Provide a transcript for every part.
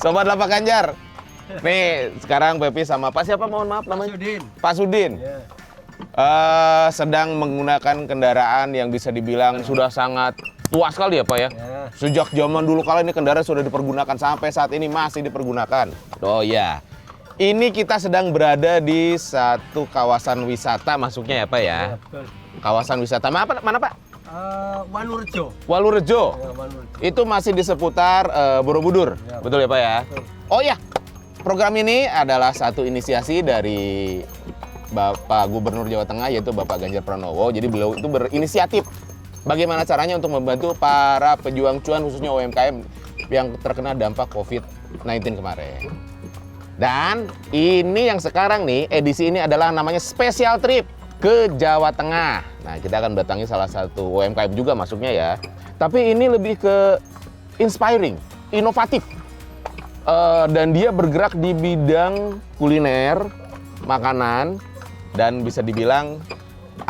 Sobat Lapak Ganjar. Nih, sekarang Pepi sama Pak siapa mohon maaf namanya? Pak Sudin. Ya. Sedang menggunakan kendaraan yang bisa dibilang sudah sangat tua sekali ya Pak ya? Ya. Sejak zaman dulu kala ini kendaraan sudah dipergunakan sampai saat ini masih dipergunakan. Oh ya. Ini kita sedang berada di satu kawasan wisata masuknya ya Pak ya? Ya, betul. Kawasan wisata mana Pak? Walurejo. Walurejo. Ya, Walurejo. Itu masih di seputar Borobudur. Ya, Betul ya Pak ya? betul. Oh ya. Program ini adalah satu inisiasi dari Bapak Gubernur Jawa Tengah yaitu Bapak Ganjar Pranowo. Jadi beliau itu berinisiatif bagaimana caranya untuk membantu para pejuang cuan khususnya UMKM yang terkena dampak COVID-19 kemarin. Dan ini yang sekarang nih edisi ini adalah namanya special trip ke Jawa Tengah. Nah, kita akan mendatangi salah satu UMKM juga masuknya ya. Tapi ini lebih ke inspiring, inovatif. Dan dia bergerak di bidang kuliner, makanan, dan bisa dibilang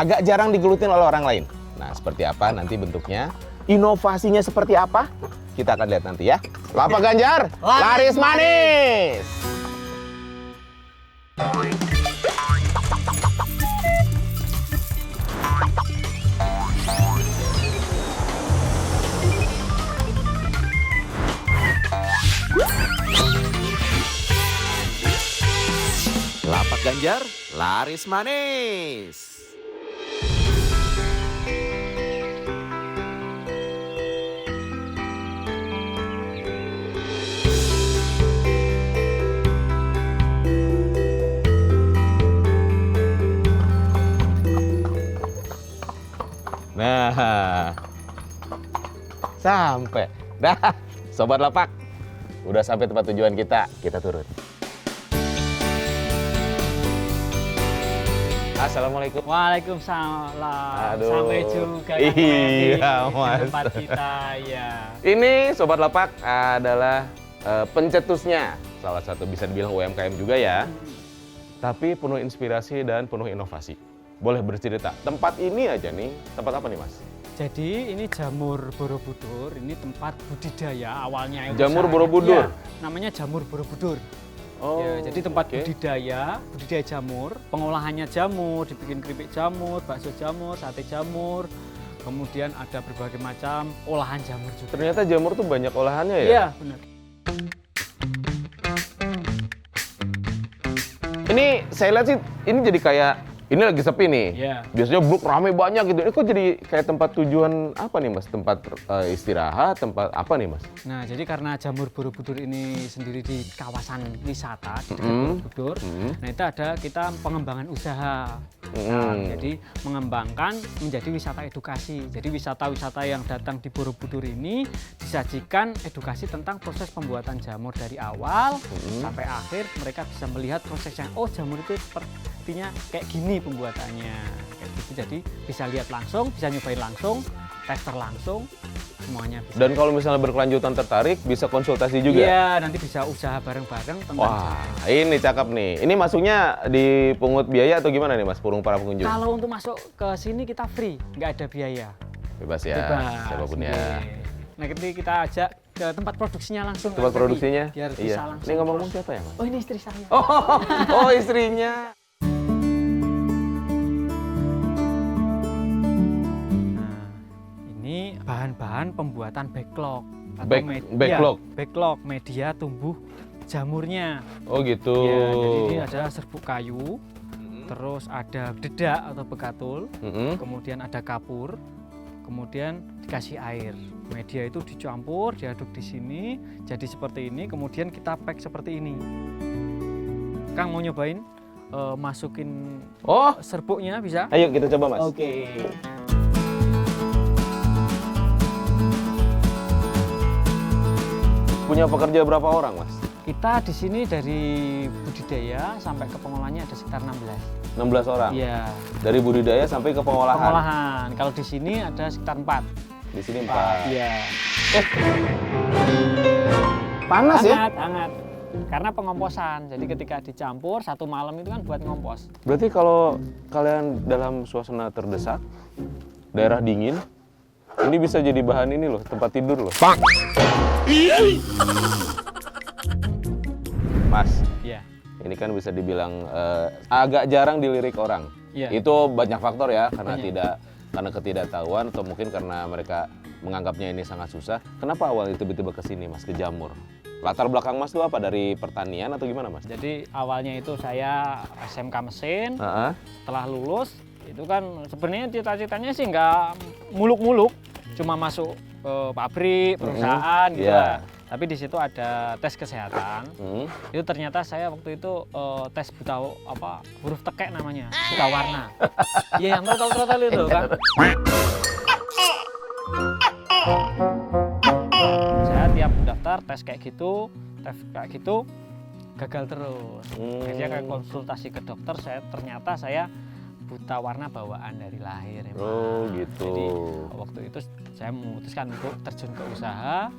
agak jarang digelutin oleh orang lain. Nah, seperti apa nanti bentuknya, inovasinya seperti apa, kita akan lihat nanti ya. Lapak Ganjar, laris manis! Lapak Ganjar, laris manis. Nah, sampai. Dah, Sobat Lapak. Udah sampai tempat tujuan kita turun. Assalamualaikum. Waalaikumsalam. Aduh. Sampai juga Iya, di Mas. tempat kita ya. Ini Sobat Lapak adalah pencetusnya, salah satu bisa dibilang UMKM juga ya. Tapi penuh inspirasi dan penuh inovasi. Boleh bercerita, tempat ini aja nih, tempat apa nih Mas? Jadi ini Jamur Borobudur, ini tempat budidaya awalnya. Jamur usahanya. Borobudur? Ya, namanya Jamur Borobudur. Oh, Ya, jadi tempat oke. budidaya jamur, pengolahannya jamur, dibikin keripik jamur, bakso jamur, sate jamur, kemudian ada berbagai macam olahan jamur juga. Ternyata jamur tuh banyak olahannya ya? Iya, benar. Ini saya lihat sih, ini jadi kayak, ini lagi sepi nih. Iya. Biasanya blok rame banyak gitu. Ini kok jadi kayak tempat tujuan apa nih Mas? Tempat istirahat, tempat apa nih Mas? Nah, jadi karena Jamur Borobudur ini sendiri di kawasan wisata di dekat Borobudur, nah itu ada kita pengembangan usaha. Nah, jadi mengembangkan menjadi wisata edukasi. Jadi wisata-wisata yang datang di Borobudur ini disajikan edukasi tentang proses pembuatan jamur dari awal sampai akhir. Mereka bisa melihat prosesnya. Oh, jamur itu sepertinya kayak gini pembuatannya. Kayak gitu. Jadi bisa lihat langsung, bisa nyobain langsung, tester langsung, semuanya bisa. Dan kalau misalnya berkelanjutan tertarik, bisa konsultasi juga? Iya, nanti bisa usaha bareng-bareng tentang Wah, jamur. ini cakep nih. Ini masuknya dipungut biaya atau gimana nih Mas, para pengunjung? Kalau untuk masuk ke sini kita free, nggak ada biaya. Bebas ya, Bebas. siapapun ya. Oke. Nah, nanti kita ajak ke tempat produksinya langsung. Tempat Mas Ferdi, produksinya? biar Iya. bisa langsung. Ini ngomong-ngomong siapa ya Mas? Oh, ini istri saya. Oh istrinya. Nah, ini bahan-bahan pembuatan backlog. Atau Backlog? Iya, backlog, media tumbuh jamurnya. Oh gitu. Ya, jadi ini ada serbuk kayu, terus ada dedak atau bekatul, kemudian ada kapur, kemudian dikasih air. Media itu dicampur, diaduk di sini, jadi seperti ini, kemudian kita pack seperti ini. Kang mau nyobain masukin Oh, serbuknya bisa? ayo kita coba Mas. Oke. Punya pekerja berapa orang Mas? Kita di sini dari budidaya sampai ke pengolahannya ada sekitar 16. 16 orang? Iya. Dari budidaya sampai ke pengolahan? Pengolahan. Kalau di sini ada sekitar 4. Di sini 4. Iya. Panas ya? Hangat, hangat. Karena pengomposan. Jadi ketika dicampur satu malam itu kan buat ngompos. Berarti kalau kalian dalam suasana terdesak, daerah dingin, ini bisa jadi bahan ini loh, tempat tidur loh. Mas, Iya. ini kan bisa dibilang agak jarang dilirik orang. Iya. Itu banyak faktor ya, karena Banyak. karena ketidaktahuan atau mungkin karena mereka menganggapnya ini sangat susah. Kenapa awalnya tiba-tiba ke sini Mas, ke jamur? Latar belakang Mas itu apa? Dari pertanian atau gimana Mas? Jadi awalnya itu saya SMK mesin, Heeh. setelah lulus itu kan sebenarnya cita-citanya sih nggak muluk-muluk, cuma masuk ke pabrik, perusahaan gitu Iya. lah. Tapi di situ ada tes kesehatan. Hmm. Itu ternyata saya waktu itu tes buta huruf tekek namanya, buta warna. Iya, yang trotol-trotol itu kan. Saya tiap daftar tes kayak gitu, gagal terus. Akhirnya kayak konsultasi ke dokter, ternyata saya buta warna bawaan dari lahir emang. Oh gitu. Jadi waktu itu saya memutuskan untuk terjun ke usaha.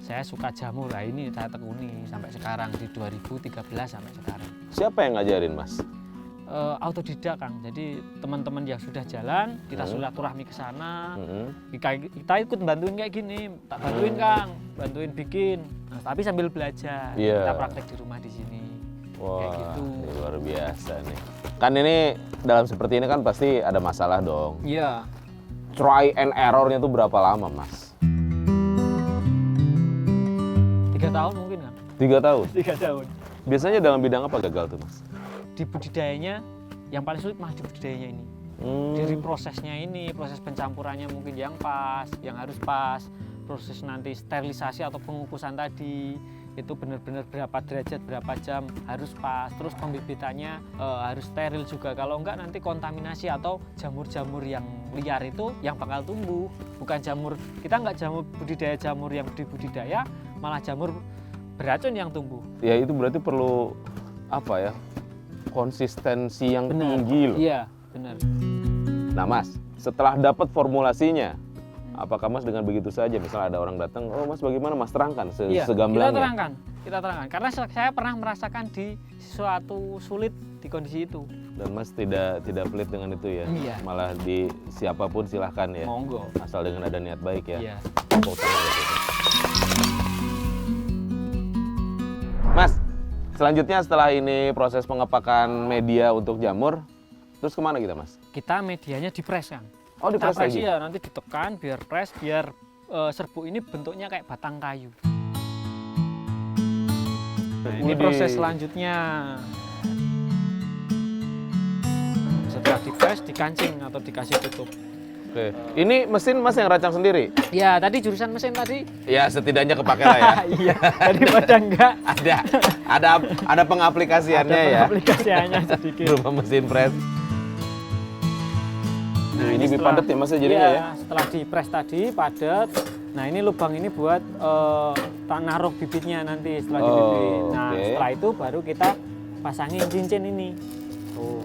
Saya suka jamur, nah ini saya tekuni sampai sekarang di 2013 sampai sekarang. Siapa yang ngajarin Mas? Autodidak Kang, jadi teman-teman yang sudah jalan, kita silaturahmi ke sana, Hmm. kita ikut bantuin kayak gini, tak bantuin Kang, bantuin bikin, nah, tapi sambil belajar, Iya. kita praktek di rumah di sini. Wah, Kayak gitu. ini luar biasa nih. Kan ini dalam seperti ini kan pasti ada masalah dong. Iya. Try and error-nya tuh berapa lama Mas? 3 tahun mungkin Kang. 3 tahun. 3 tahun. Biasanya dalam bidang apa gagal tuh Mas? Di budidayanya, yang paling sulit malah di budidayanya ini. Hmm. Dari prosesnya ini, proses pencampurannya mungkin yang pas, yang harus pas, proses nanti sterilisasi atau pengukusan tadi itu benar-benar berapa derajat, berapa jam harus pas, terus pembibitannya harus steril juga, kalau enggak nanti kontaminasi atau jamur-jamur yang liar itu yang bakal tumbuh, bukan jamur, kita enggak jamur budidaya jamur yang dibudidaya, malah jamur beracun yang tumbuh. Ya itu berarti perlu apa ya? Konsistensi yang tinggi loh. Iya, benar. Nah Mas, setelah dapat formulasinya, apakah Mas dengan begitu saja, misalnya ada orang datang, oh Mas bagaimana Mas, terangkan Iya, segamblangnya. kita terangkan, karena saya pernah merasakan di suatu sulit di kondisi itu. Dan Mas tidak pelit dengan itu ya. Iya. Malah di siapapun silahkan ya. Monggo. Asal dengan ada niat baik ya. Iya. Tepuk tangan ya, gitu. Mas, selanjutnya setelah ini proses pengepakan media untuk jamur, terus kemana kita Mas? Kita medianya dipres kan. Oh Kita dipres press, lagi? ya, nanti ditekan biar press, biar serbuk ini bentuknya kayak batang kayu. Nah, ini Widih. proses selanjutnya. Setelah dipres, dikancing atau dikasih tutup. Oke. Ini mesin Mas yang rancang sendiri? Ya, tadi jurusan mesin tadi. Ya setidaknya kepake lah ya. Iya, daripada enggak. ada pengaplikasiannya ya. Aplikasinya sedikit. Berupa mesin press. Nah, ini lebih setelah- padat ya Mas jadinya iya, ya? setelah dipres tadi padat. Nah ini lubang ini buat naruh bibitnya nanti setelah Oh, dibibit. Nah oke. setelah itu baru kita pasangin cincin ini. Tuh.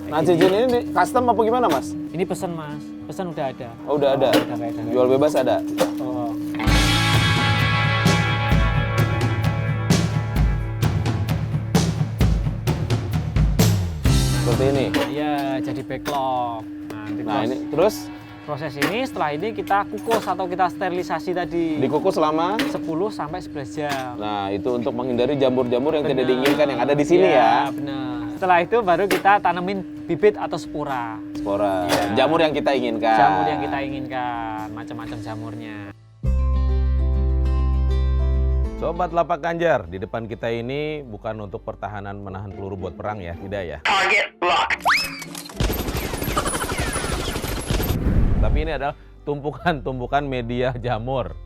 Nah cincin ini custom apa gimana Mas? Ini pesan Mas, pesan udah ada. Oh udah ada? Udah ada. Jual bebas ada? Oh. Seperti ini? Iya jadi backlog. Nah ini terus Proses ini setelah ini kita kukus atau kita sterilisasi tadi. dikukus selama. 10 sampai 11 jam. Nah itu untuk menghindari jamur-jamur yang tidak Benar. diinginkan yang ada di sini ya. Benar. Setelah itu baru kita tanemin bibit atau spora. Spora. Iya. Jamur yang kita inginkan. Jamur yang kita inginkan, macam-macam jamurnya. Sobat Lapak Ganjar, di depan kita ini bukan untuk pertahanan menahan peluru buat perang ya, tidak ya. Tapi ini adalah tumpukan media jamur.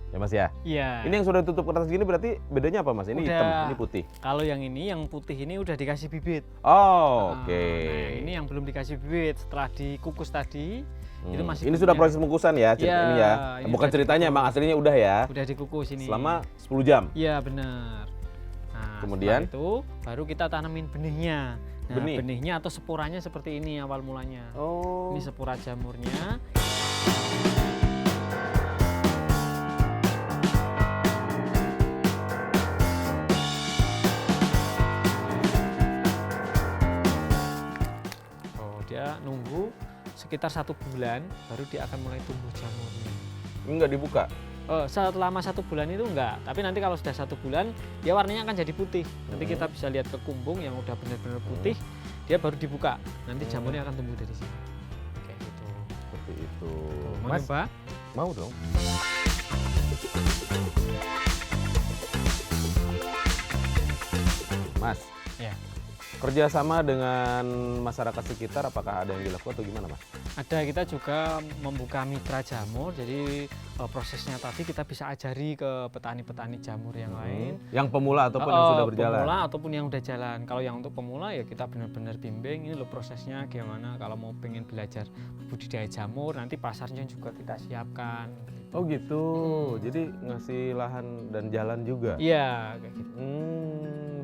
Ya Mas ya. Iya. Ini yang sudah ditutup kertas gini berarti bedanya apa Mas? Ini Udah. hitam, ini putih. Kalau yang putih ini udah dikasih bibit. Oh, oke. Nah, ini yang belum dikasih bibit. Setelah dikukus tadi, itu masih Ini sudah bentuknya. proses pengukusan ya, Iya, ini ya. ini Bukan udah ceritanya, dikukus. emang aslinya udah ya. Udah dikukus ini. Selama 10 jam. Iya benar. Nah, Kemudian? setelah itu baru kita tanemin benihnya. Nah, Benih? benihnya atau sporanya seperti ini awal mulanya. Oh. Ini spora jamurnya. Oh, dia nunggu sekitar 1 bulan baru dia akan mulai tumbuh jamurnya. Enggak dibuka. Selama 1 bulan itu enggak, tapi nanti kalau sudah 1 bulan dia warnanya akan jadi putih. Nanti kita bisa lihat ke kumbung yang udah benar-benar putih, dia baru dibuka. Nanti jamurnya akan tumbuh dari sini. Kayak gitu. Seperti itu. Mau Mas, coba? mau dong. Mas, Ya. kerjasama dengan masyarakat sekitar apakah ada yang dilakukan atau gimana, Mas? Ada, kita juga membuka mitra jamur, jadi prosesnya tadi kita bisa ajari ke petani-petani jamur yang lain. Yang pemula ataupun yang sudah berjalan? Pemula ataupun yang udah jalan. Kalau yang untuk pemula ya kita benar-benar bimbing, ini loh prosesnya gimana, kalau mau pengen belajar budidaya jamur, nanti pasarnya juga kita siapkan. Oh gitu, jadi ngasih lahan dan jalan juga? Iya, kayak gitu.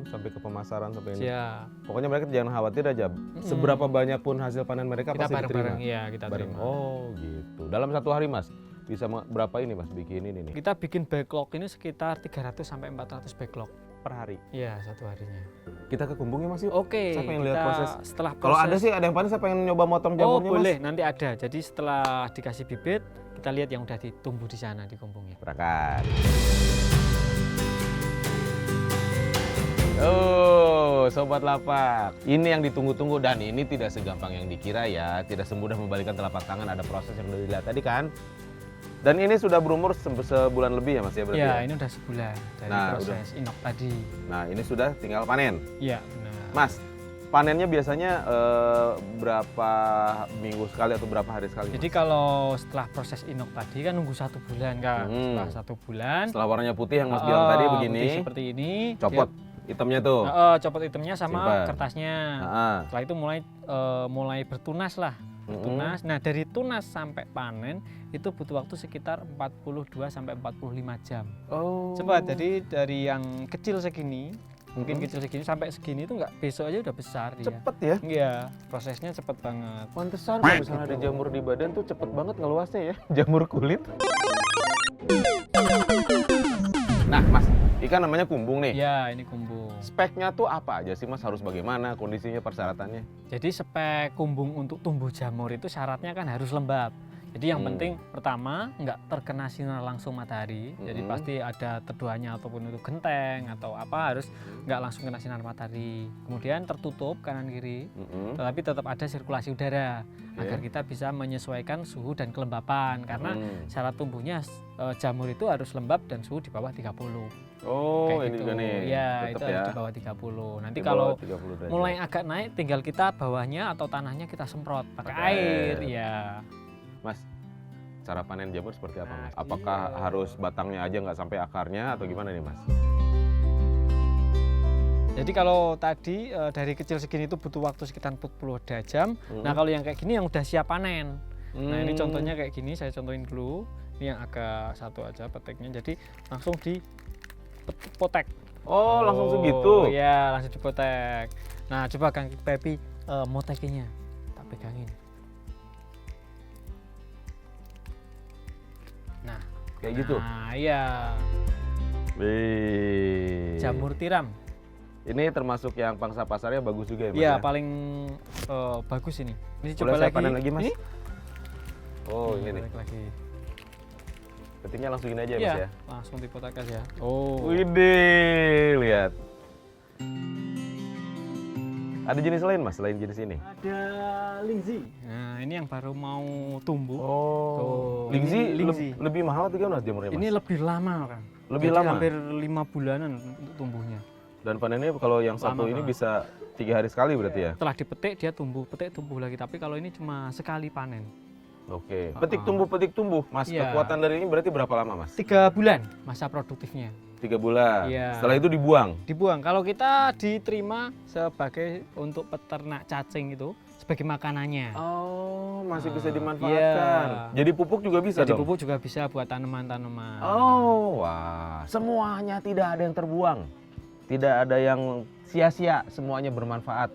Sampai ke pemasaran, sampai ini. Ya, Pokoknya mereka jangan khawatir aja, seberapa banyak pun hasil panen mereka kita pasti diterima? bareng-bareng, ya kita Bareng. terima. Oh gitu, dalam 1 hari Mas, bisa berapa ini Mas bikin ini nih? Kita bikin backlog ini sekitar 300 sampai 400 backlog. Per hari? Iya, 1 harinya. Kita ke kumbungnya Mas yuk. Oke, Saya pengen lihat kita proses. setelah Kalau proses. ada sih, ada yang paling saya pengen nyoba motong Oh jamurnya boleh, Mas. nanti ada. Jadi setelah dikasih bibit, kita lihat yang udah ditumbuh di sana di kumbungnya. Berangkat. Oh, Sobat Lapak. Ini yang ditunggu-tunggu dan ini tidak segampang yang dikira ya. Tidak semudah membalikkan telapak tangan, ada proses yang udah dilihat tadi kan. Dan ini sudah berumur sebulan lebih ya Mas ya berarti? Ya, Ya? ini udah sebulan dari Nah, proses inok tadi. Nah, ini sudah tinggal panen. Iya, benar. Mas, panennya biasanya berapa minggu sekali atau berapa hari sekali? Jadi Mas? kalau setelah proses inok tadi kan nunggu 1 bulan kan. Setelah 1 bulan, Setelah warnanya putih yang Mas bilang tadi begini, putih seperti ini. copot hitamnya tuh. Copot itemnya sama Simpan. kertasnya. Heeh. Setelah itu mulai bertunas lah. Bertunas. Nah, dari tunas sampai panen itu butuh waktu sekitar 42 sampai 45 jam. Oh. Cepat. Jadi dari yang kecil segini, mungkin kecil segini sampai segini itu nggak besok aja udah besar dia. Cepet ya? Iya, prosesnya cepet banget. Pantesan kalau misalnya ada jamur di badan tuh cepet banget ngeluasnya ya. Jamur kulit. Nah Mas, ikan namanya kumbung nih. Ya, ini kumbung. Speknya tuh apa aja sih Mas? Harus bagaimana kondisinya, persyaratannya? Jadi spek kumbung untuk tumbuh jamur itu syaratnya kan harus lembab. Jadi yang penting pertama nggak terkena sinar langsung matahari. Jadi pasti ada teduhannya ataupun itu genteng atau apa harus nggak langsung kena sinar matahari. Kemudian tertutup kanan kiri, tetapi tetap ada sirkulasi udara agar kita bisa menyesuaikan suhu dan kelembapan. Karena syarat tumbuhnya jamur itu harus lembab dan suhu di bawah 30. Oh, Kayak ini gitu. juga nih. Ya, Tetep itu harus di bawah 30. Nanti Di kalau bawah 30 derajat. mulai agak naik tinggal kita bawahnya atau tanahnya kita semprot pakai air. Ya. Mas, cara panen jamur seperti apa Mas? Nah, Apakah harus batangnya aja nggak sampai akarnya atau gimana nih Mas? Jadi kalau tadi dari kecil segini itu butuh waktu sekitar 40 jam. Nah kalau yang kayak gini yang udah siap panen. Nah ini contohnya kayak gini, saya contohin dulu. Ini yang agak satu aja peteknya, jadi langsung dipotek. Oh, langsung segitu? Iya, langsung dipotek. Nah coba Kang Pepi motekinya, tak pegangin. Nah, Kayak gitu? Nah iya, Wih. jamur tiram. Ini termasuk yang pangsa pasarnya bagus juga ya Mas? Iya, ya? paling bagus ini. Ini Boleh saya panen lagi Mas? Ini? Oh, ini nih. Balik lagi. Ketingnya langsung ini aja ya Iya, Mas ya? langsung dipotek aja. Oh. Widih, lihat. Ada jenis lain Mas, selain jenis ini? Ada lingzi. Nah, ini yang baru mau tumbuh. Oh. Tuh, Lingzi, ini lingzi. lebih mahal atau gimana jamurnya Mas? Ini lebih lama kan. Lebih Jadi lama? hampir 5 bulanan untuk tumbuhnya. Dan panennya kalau yang satu Lama ini banget. bisa 3 hari sekali berarti ya? Setelah dipetik dia tumbuh, petik tumbuh lagi. Tapi kalau ini cuma sekali panen. Oke. Petik tumbuh. Mas, Iya. kekuatan dari ini berarti berapa lama Mas? 3 bulan masa produktifnya. 3 bulan. Iya. Setelah itu dibuang. Dibuang. Kalau kita diterima sebagai untuk peternak cacing itu sebagai makanannya. Oh, masih bisa Iya. dimanfaatkan. Jadi pupuk juga bisa Jadi dong? pupuk juga bisa buat tanaman-tanaman. Oh, wah. Semuanya tidak ada yang terbuang. Tidak ada yang sia-sia, semuanya bermanfaat.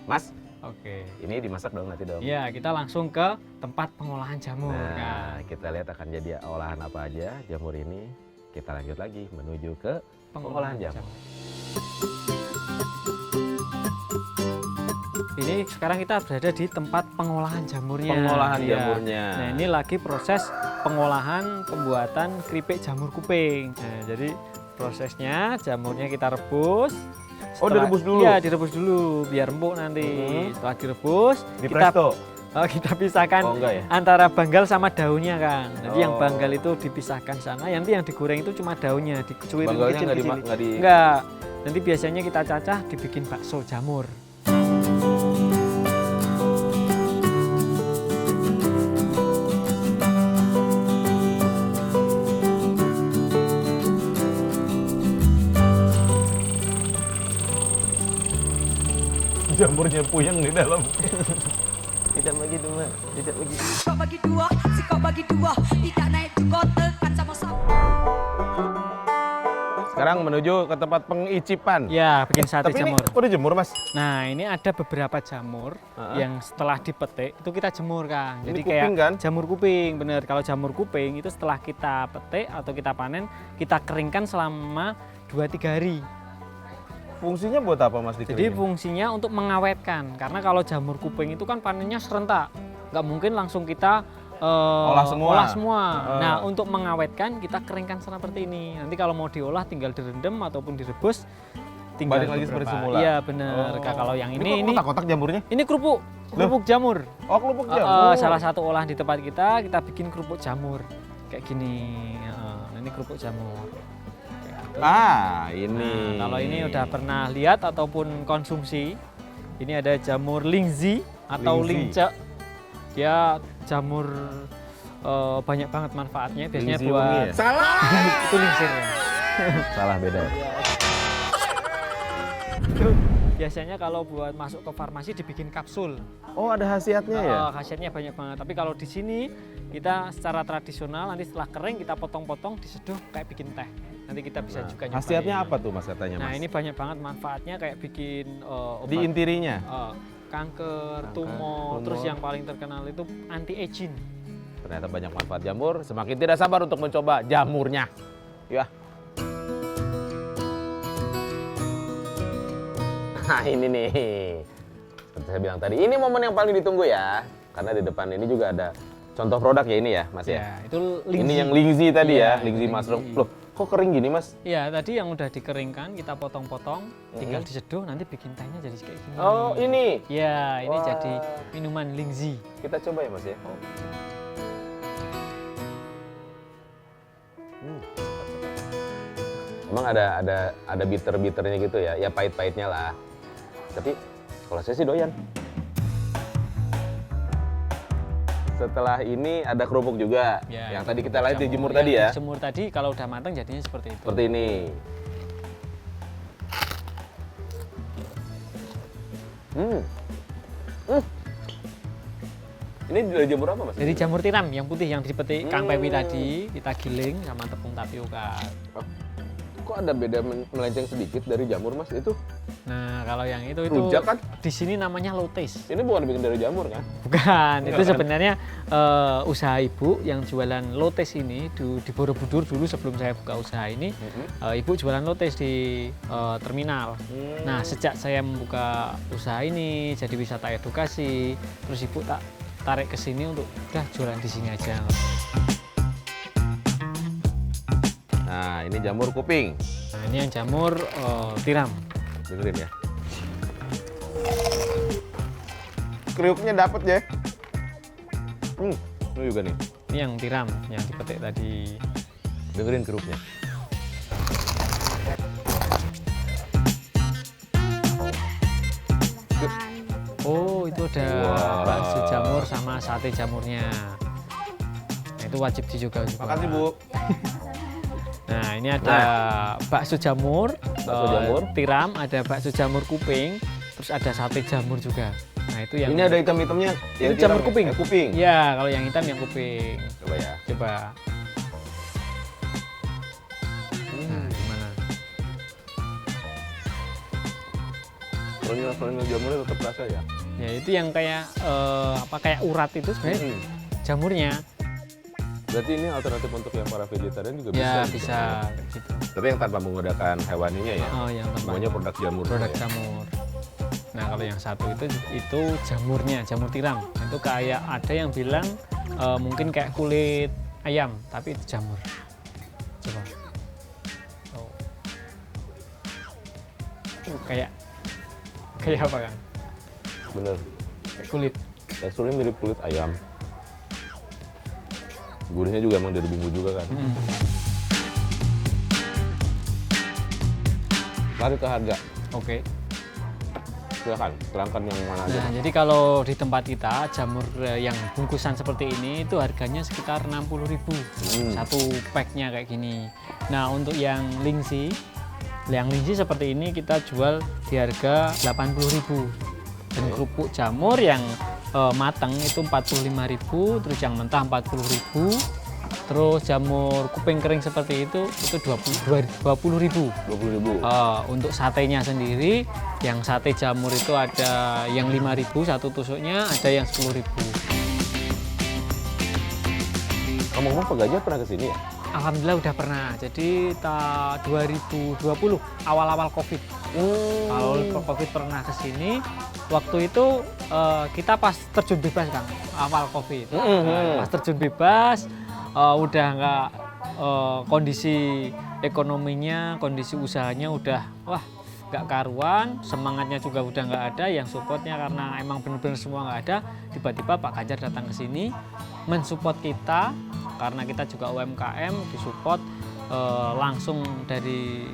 Mas, Oke. ini dimasak dong nanti dong? Iya, kita langsung ke tempat pengolahan jamur. Nah, kita lihat akan jadi olahan apa aja jamur ini. Kita lanjut lagi menuju ke pengolahan jamur. Ini sekarang kita berada di tempat pengolahan jamurnya. Pengolahan Iya. jamurnya. Nah, ini lagi proses pengolahan pembuatan keripik jamur kuping. Nah, jadi prosesnya jamurnya kita rebus. Oh, direbus dulu? Iya, direbus dulu biar empuk nanti. Setelah direbus, Di presto? kita pisahkan Oh, enggak ya? antara banggal sama daunnya, Kang. Jadi yang Oh. banggal itu dipisahkan sana, nanti yang digoreng itu cuma daunnya, dicuirin Banggalnya kecil-kecil. nggak di... Enggak. Nanti biasanya kita cacah dibikin bakso jamur. Jamurnya puyeng di dalam. Tidak begitu, Mas. Tidak begitu. Kau bagi dua, si kau bagi dua, tidak naik juga tekan sama-sama. Sekarang menuju ke tempat pengicipan. Ya, bikin sate Tapi ini jamur. udah jemur, Mas? Nah, ini ada beberapa jamur yang setelah dipetik itu kita jemur, Kang. Ini Jadi kuping, kayak kan? jamur kuping, bener. Kalau jamur kuping itu setelah kita petik atau kita panen, kita keringkan selama 2-3 hari. Fungsinya buat apa, Mas, Jadi dikeringin? fungsinya untuk mengawetkan. Karena kalau jamur kuping itu kan panennya serentak. Nggak mungkin langsung kita Olah semua. Nah, untuk mengawetkan kita keringkan seperti ini. Nanti kalau mau diolah tinggal direndam ataupun direbus. Tinggal Balik lagi seperti beberapa. semula? Iya, benar. Oh. Kalau yang Ini ini kotak-kotak jamurnya? ini kerupuk jamur. Oh, kerupuk jamur. Salah satu olahan di tempat kita bikin kerupuk jamur kayak gini. Ini kerupuk jamur. Kayak gitu. Ini. Nah, kalau ini udah pernah lihat ataupun konsumsi, ini ada jamur lingzi atau Lingzi. lince. Dia jamur banyak banget manfaatnya. Biasanya Lingzi buat wangi ya? Salah. itu lingsir ya. Salah beda. Itu biasanya kalau buat masuk ke farmasi dibikin kapsul. Oh, ada khasiatnya ya? Khasiatnya banyak banget. Tapi kalau di sini kita secara tradisional nanti setelah kering kita potong-potong diseduh kayak bikin teh. Nanti kita bisa juga nyobain. Khasiatnya apa tuh, Mas, katanya, Mas? Nah, ini banyak banget manfaatnya kayak bikin obat Di intirinya? kanker, tumor, terus yang paling terkenal itu anti aging. Ternyata banyak manfaat jamur. Semakin tidak sabar untuk mencoba jamurnya. Ya. Nah, ini nih. Seperti saya bilang tadi, ini momen yang paling ditunggu ya. Karena di depan ini juga ada contoh produk ya ini ya, Mas ya. Ya, itu lingzi. Ini yang lingzi tadi Iya, ya, lingzi lingzi. mushroom. Loh, kok kering gini, Mas? Ya, tadi yang udah dikeringkan kita potong-potong, tinggal diseduh nanti bikin tehnya jadi kayak gini. Oh, ini. Ya, ini Wah. jadi minuman lingzi. Kita coba ya, Mas ya. Emang ada bitter-bitternya gitu ya, ya pahit-pahitnya lah. Tapi kalau saya sih doyan. Setelah ini ada kerupuk juga, Ya, yang tadi kita lihat di jemur Ya, tadi ya. Jemur tadi kalau udah matang jadinya seperti itu. Seperti ini. Ini dari jamur apa, Mas? Dari jamur tiram yang putih yang dipetik Kang Pewi tadi kita giling sama tepung tapioka. Kok ada beda melenceng sedikit dari jamur, Mas? Itu Nah, kalau yang itu rujak kan? di sini namanya lotes. Ini bukan dibikin dari jamur kan? Bukan, itu kan? sebenarnya usaha ibu yang jualan lotes ini di Borobudur dulu sebelum saya buka usaha ini. Ibu jualan lotes di terminal. Nah, sejak saya membuka usaha ini jadi wisata edukasi, terus ibu tak tarik ke sini untuk udah jualan di sini aja. Nah, ini jamur kuping. Nah, ini yang jamur tiram. Dengerin ya. Kriuknya dapet ya. Ini juga nih. Ini yang tiram yang dipetik tadi. Dengerin kriuknya. Oh, itu ada Wah. bakso jamur sama sate jamurnya. Nah, itu wajib juga. Makasih, Bu. Nah, ini ada bakso jamur, Bakso jamur. tiram, ada bakso jamur kuping, terus ada sate jamur juga. Nah, itu yang Ini ada hitam-hitamnya. itu jamur kuping. Kuping. Iya, kalau yang hitam yang kuping. Coba ya. Coba. Nah, gimana? Kronyol jamurnya tetap rasa ya. Ya, itu yang kayak kayak urat itu sebenarnya jamurnya. Berarti ini alternatif untuk yang para vegetarian juga Ya, bisa. bisa kayak gitu. Tapi yang tanpa menggunakan hewaninya ya. Oh, yang Semuanya produk jamur. produk ya. jamur. Nah kalau yang satu itu jamurnya, jamur tiram. Itu kayak ada yang bilang mungkin kayak kulit ayam, tapi itu jamur. Coba. Oh. Kayak apa kan? Bener. Kayak kulit. Teksturnya mirip kulit ayam. Gurihnya juga emang dari bumbu juga kan. Lari ke harga. Oke. Silakan, terangkan yang mana aja. Nah, jadi kalau di tempat kita jamur yang bungkusan seperti ini itu harganya sekitar 60.000 satu packnya kayak gini. Nah, untuk yang lingsi seperti ini kita jual di harga 80.000. Dan kerupuk jamur yang matang itu 45.000, terus yang mentah 40.000. Terus jamur kuping kering seperti itu 20.000. 20.000. Untuk satenya sendiri, yang sate jamur itu ada yang 5.000 satu tusuknya, ada yang 10.000. Ngomong-ngomong Pak Ganjar pernah kesini ya? Alhamdulillah udah pernah. Jadi 2020 awal-awal COVID. Kalau COVID pernah kesini. Waktu itu kita pas terjun bebas Kang, awal COVID. Pas terjun bebas, udah nggak kondisi ekonominya, kondisi usahanya udah nggak karuan, semangatnya juga udah nggak ada, yang supportnya karena emang bener-bener semua nggak ada. Tiba-tiba Pak Ganjar datang ke sini, mensupport kita karena kita juga UMKM, disupport langsung dari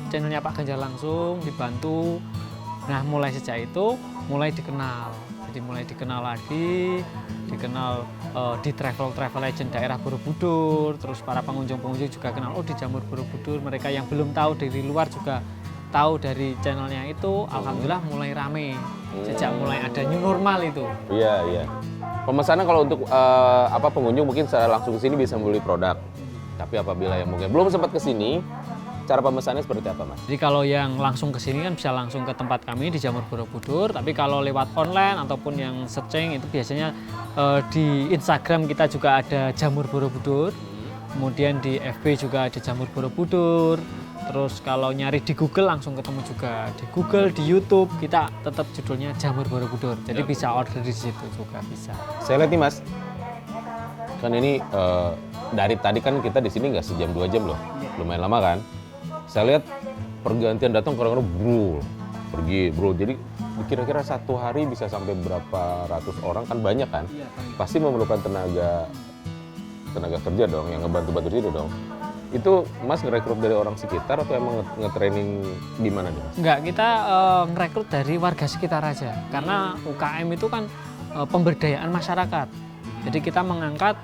channelnya Pak Ganjar langsung dibantu. Nah mulai sejak itu mulai dikenal, jadi mulai dikenal lagi, dikenal di travel agent daerah Borobudur, terus para pengunjung juga kenal, oh di Jamur Borobudur. Mereka yang belum tahu dari luar juga tahu dari channelnya itu. Alhamdulillah mulai rame sejak mulai ada new normal itu. Iya. Pemesanan kalau untuk pengunjung mungkin langsung ke sini bisa membeli produk. Tapi apabila yang mungkin belum sempat ke sini, cara pemesannya seperti apa, Mas? Jadi kalau yang langsung ke sini kan bisa langsung ke tempat kami di Jamur Borobudur. Tapi kalau lewat online ataupun yang searching itu biasanya di Instagram kita juga ada Jamur Borobudur. Kemudian di FB juga ada Jamur Borobudur. Terus kalau nyari di Google langsung ketemu juga. Di Google, di YouTube kita tetap judulnya Jamur Borobudur. Jadi bisa order di situ juga bisa. Saya lihat nih, Mas. Kan ini dari tadi kan kita di sini nggak sejam 2 jam loh. Lumayan lama kan? Saya lihat pergantian datang kadang-kadang pergi bro. Jadi kira-kira satu hari bisa sampai berapa ratus orang, kan banyak kan? Pasti memerlukan tenaga kerja dong yang ngebantu-bantu itu dong. Itu Mas ngerekrut dari orang sekitar atau emang nge-training di mana nih, Mas? Enggak, kita ngerekrut dari warga sekitar aja. Karena UKM itu kan pemberdayaan masyarakat. Jadi kita mengangkat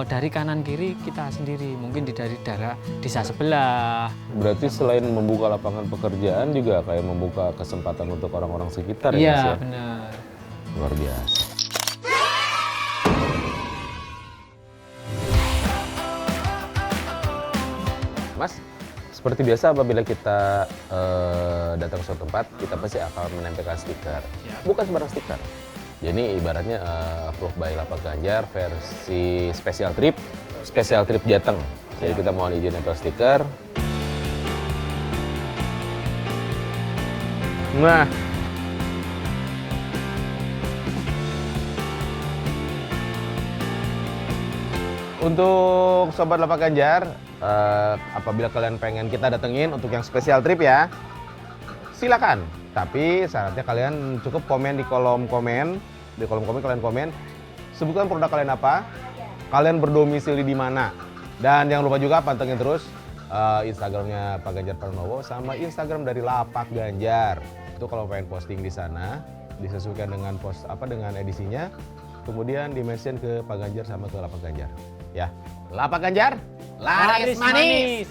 dari kanan kiri kita sendiri, mungkin dari daerah desa sebelah. Berarti selain membuka lapangan pekerjaan juga kayak membuka kesempatan untuk orang-orang sekitar ya, Mas? Iya, Ya? benar. Luar biasa. Mas, seperti biasa apabila kita datang ke suatu tempat, kita pasti akan menempelkan stiker. Bukan sembarang stiker. Jadi ibaratnya Approved by Lapak Ganjar versi special trip Jateng. Jadi kita mohon izin nempel stiker. Nah, untuk Sobat Lapak Ganjar, apabila kalian pengen kita datengin untuk yang special trip ya, silakan. Tapi syaratnya kalian cukup komen di kolom komen. Di kolom komen kalian komen, sebutkan produk kalian apa, kalian berdomisili di mana. Dan jangan lupa juga pantengin terus Instagramnya Pak Ganjar Pranowo sama Instagram dari Lapak Ganjar. Itu kalau pengen posting di sana, disesuaikan dengan dengan edisinya. Kemudian di-mention ke Pak Ganjar sama ke Lapak Ganjar. Ya, Lapak Ganjar, laris manis.